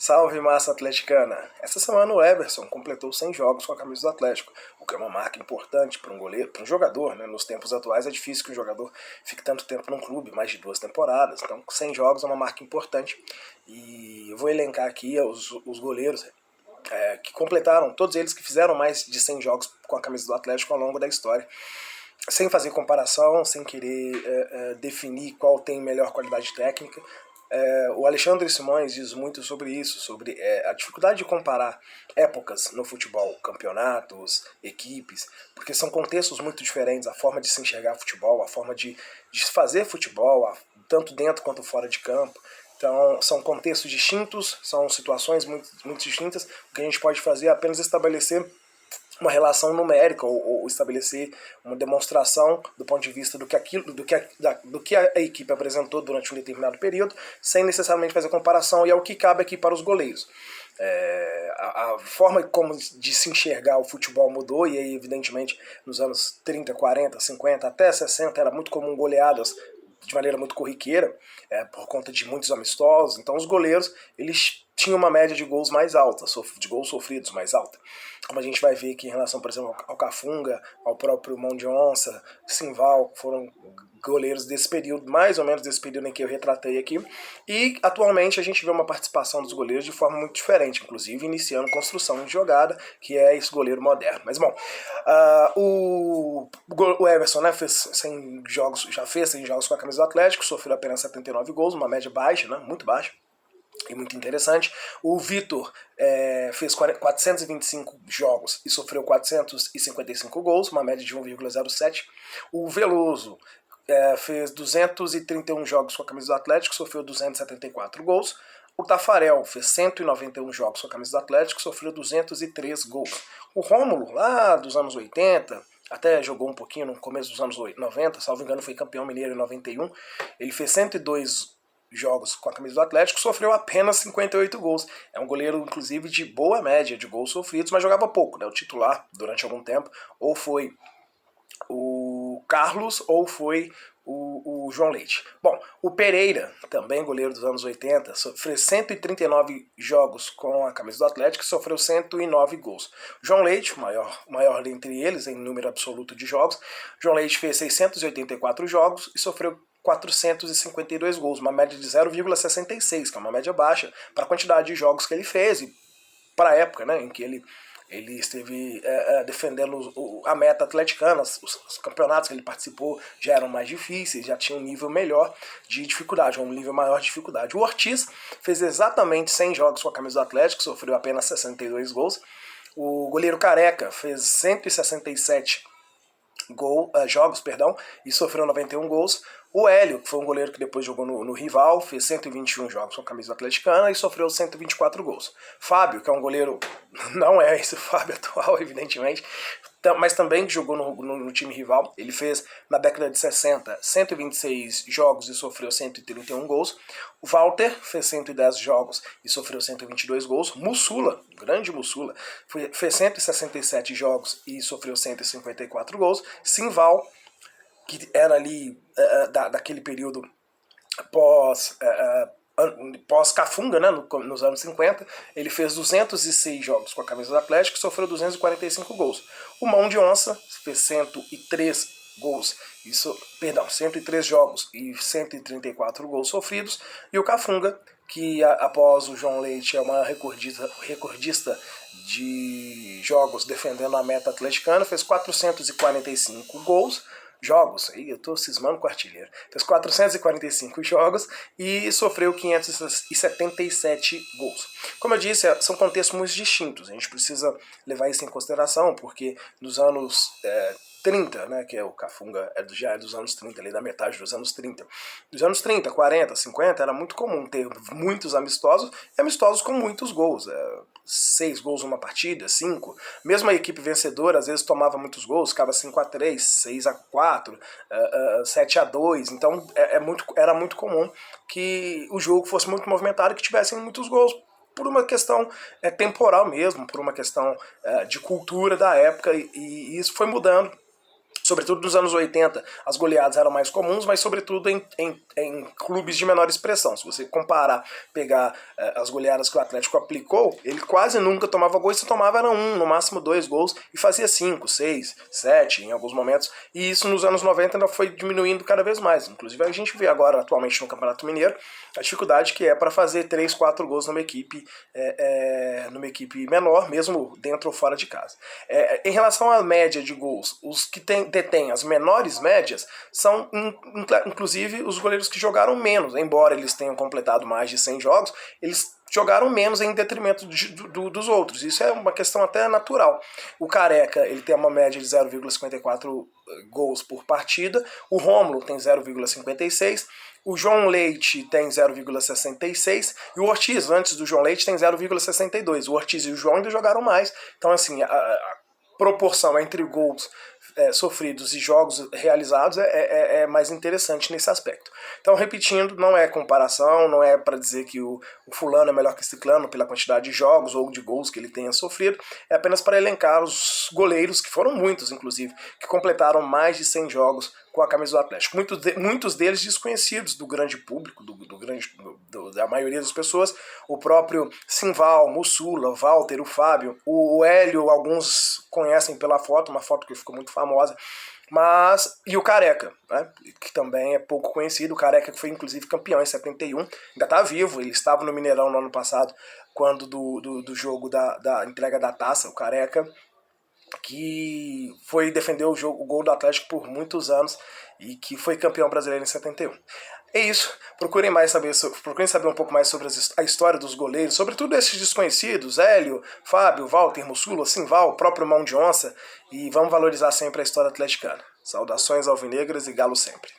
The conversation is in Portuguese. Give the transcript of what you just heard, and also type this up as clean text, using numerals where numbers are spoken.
Salve, massa atleticana! Essa semana o Everson completou 100 jogos com a camisa do Atlético, o que é uma marca importante para um goleiro, para um jogador, né? Nos tempos atuais é difícil que um jogador fique tanto tempo num clube, mais de 2 temporadas, então 100 jogos é uma marca importante. E eu vou elencar aqui os goleiros que completaram, todos eles que fizeram mais de 100 jogos com a camisa do Atlético ao longo da história, sem fazer comparação, sem querer definir qual tem melhor qualidade técnica. O Alexandre Simões diz muito sobre isso, sobre a dificuldade de comparar épocas no futebol, campeonatos, equipes, porque são contextos muito diferentes, a forma de se enxergar futebol, a forma de fazer futebol, tanto dentro quanto fora de campo. Então, são contextos distintos, são situações muito distintas. O que a gente pode fazer é apenas estabelecer uma relação numérica ou estabelecer uma demonstração do ponto de vista do que a equipe apresentou durante um determinado período, sem necessariamente fazer comparação, e é o que cabe aqui para os goleiros. A forma como de se enxergar o futebol mudou, e aí, evidentemente, nos anos 30, 40, 50, até 60, era muito comum goleadas de maneira muito corriqueira, por conta de muitos amistosos. Então os goleiros, eles tinham uma média de gols mais alta, de gols sofridos mais alta. Como a gente vai ver aqui em relação, por exemplo, ao Cafunga, ao próprio Mão de Onça, Simval, foram goleiros desse período, mais ou menos desse período em que eu retratei aqui. E atualmente a gente vê uma participação dos goleiros de forma muito diferente, inclusive iniciando construção de jogada, que é esse goleiro moderno. Mas bom, o Everson, né, já fez 100 jogos com a camisa do Atlético, sofreu apenas 79 gols, uma média baixa, né, muito baixa e muito interessante. O Vitor fez 425 jogos e sofreu 455 gols, uma média de 1,07. O Veloso fez 231 jogos com a camisa do Atlético, sofreu 274 gols. O Tafarel fez 191 jogos com a camisa do Atlético, sofreu 203 gols. O Rômulo, lá dos anos 80, até jogou um pouquinho no começo dos anos 90, salvo engano foi campeão mineiro em 91, ele fez 102 jogos com a camisa do Atlético, sofreu apenas 58 gols. É um goleiro, inclusive, de boa média de gols sofridos, mas jogava pouco, né? O titular, durante algum tempo, ou foi o Carlos ou foi o João Leite. Bom, o Pereira, também goleiro dos anos 80, sofreu 139 jogos com a camisa do Atlético e sofreu 109 gols. João Leite, o maior dentre eles em número absoluto de jogos, João Leite fez 684 jogos e sofreu 452 gols, uma média de 0,66, que é uma média baixa para a quantidade de jogos que ele fez e para a época, né, em que ele esteve defendendo a meta atleticana. Os campeonatos que ele participou já eram mais difíceis, já tinha um nível melhor de dificuldade, um nível maior de dificuldade. O Ortiz fez exatamente 100 jogos com a camisa do Atlético, sofreu apenas 62 gols. O goleiro Careca fez 167 jogos, e sofreu 91 gols. O Hélio, que foi um goleiro que depois jogou no Rival, fez 121 jogos com a camisa atleticana e sofreu 124 gols. Fábio, que é um goleiro, não é esse Fábio atual, evidentemente, mas também jogou no time rival. Ele fez, na década de 60, 126 jogos e sofreu 131 gols. O Walter fez 110 jogos e sofreu 122 gols. Mussula, grande Mussula, fez 167 jogos e sofreu 154 gols. Simval, que era ali daquele período pós-Cafunga, né, nos anos 50, ele fez 206 jogos com a camisa do Atlético e sofreu 245 gols. O Mão de Onça fez 103 gols, 103 jogos e 134 gols sofridos. E o Cafunga, que após o João Leite é uma recordista de jogos defendendo a meta atleticana, fez 445 jogos, eu tô cismando com o artilheiro, fez 445 jogos e sofreu 577 gols. Como eu disse, são contextos muito distintos, a gente precisa levar isso em consideração, porque nos anos 30, né, que é o Cafunga já é dos anos 30, ali da metade dos anos 30. Dos anos 30, 40, 50, era muito comum ter muitos amistosos, e amistosos com muitos gols. 6 gols numa partida, 5. Mesmo a equipe vencedora, às vezes tomava muitos gols, ficava 5-3, 6-4, 7-2. Então era muito comum que o jogo fosse muito movimentado e que tivessem muitos gols, por uma questão temporal mesmo, por uma questão de cultura da época, e isso foi mudando. Sobretudo nos anos 80, as goleadas eram mais comuns, mas sobretudo em clubes de menor expressão. Se você comparar, pegar as goleadas que o Atlético aplicou, ele quase nunca tomava gol, e se tomava era um, no máximo 2 gols, e fazia 5, 6, 7 em alguns momentos, e isso nos anos 90 ainda foi diminuindo cada vez mais. Inclusive a gente vê agora, atualmente no Campeonato Mineiro, a dificuldade que é para fazer 3, 4 gols numa equipe menor, mesmo dentro ou fora de casa. Em relação à média de gols, os que detêm as menores médias são, inclusive, os goleiros que jogaram menos. Embora eles tenham completado mais de 100 jogos, eles jogaram menos em detrimento dos outros. Isso é uma questão até natural. O Careca, ele tem uma média de 0,54 gols por partida, o Rômulo tem 0,56, o João Leite tem 0,66 e o Ortiz, antes do João Leite, tem 0,62. O Ortiz e o João ainda jogaram mais. Então, assim, a proporção entre gols sofridos e jogos realizados é mais interessante nesse aspecto. Então, repetindo, não é comparação, não é para dizer que o fulano é melhor que o ciclano pela quantidade de jogos ou de gols que ele tenha sofrido, é apenas para elencar os goleiros, que foram muitos, inclusive, que completaram mais de 100 jogos com a camisa do Atlético. Muitos deles desconhecidos do grande público, da maioria das pessoas. O próprio Simval, Mussula, Walter, o Fábio, o Hélio, alguns conhecem pela foto, uma foto que ficou muito famosa, e o Careca, né, que também é pouco conhecido. O Careca que foi inclusive campeão em 71, ainda está vivo, ele estava no Mineirão no ano passado, quando do jogo da entrega da taça, o Careca, que foi defender o gol do Atlético por muitos anos e que foi campeão brasileiro em 71. É isso. Procurem saber um pouco mais sobre a história dos goleiros, sobretudo esses desconhecidos, Hélio, Fábio, Walter, Mussula, Simval, o próprio Mão de Onça, e vamos valorizar sempre a história atleticana. Saudações alvinegras e galo sempre.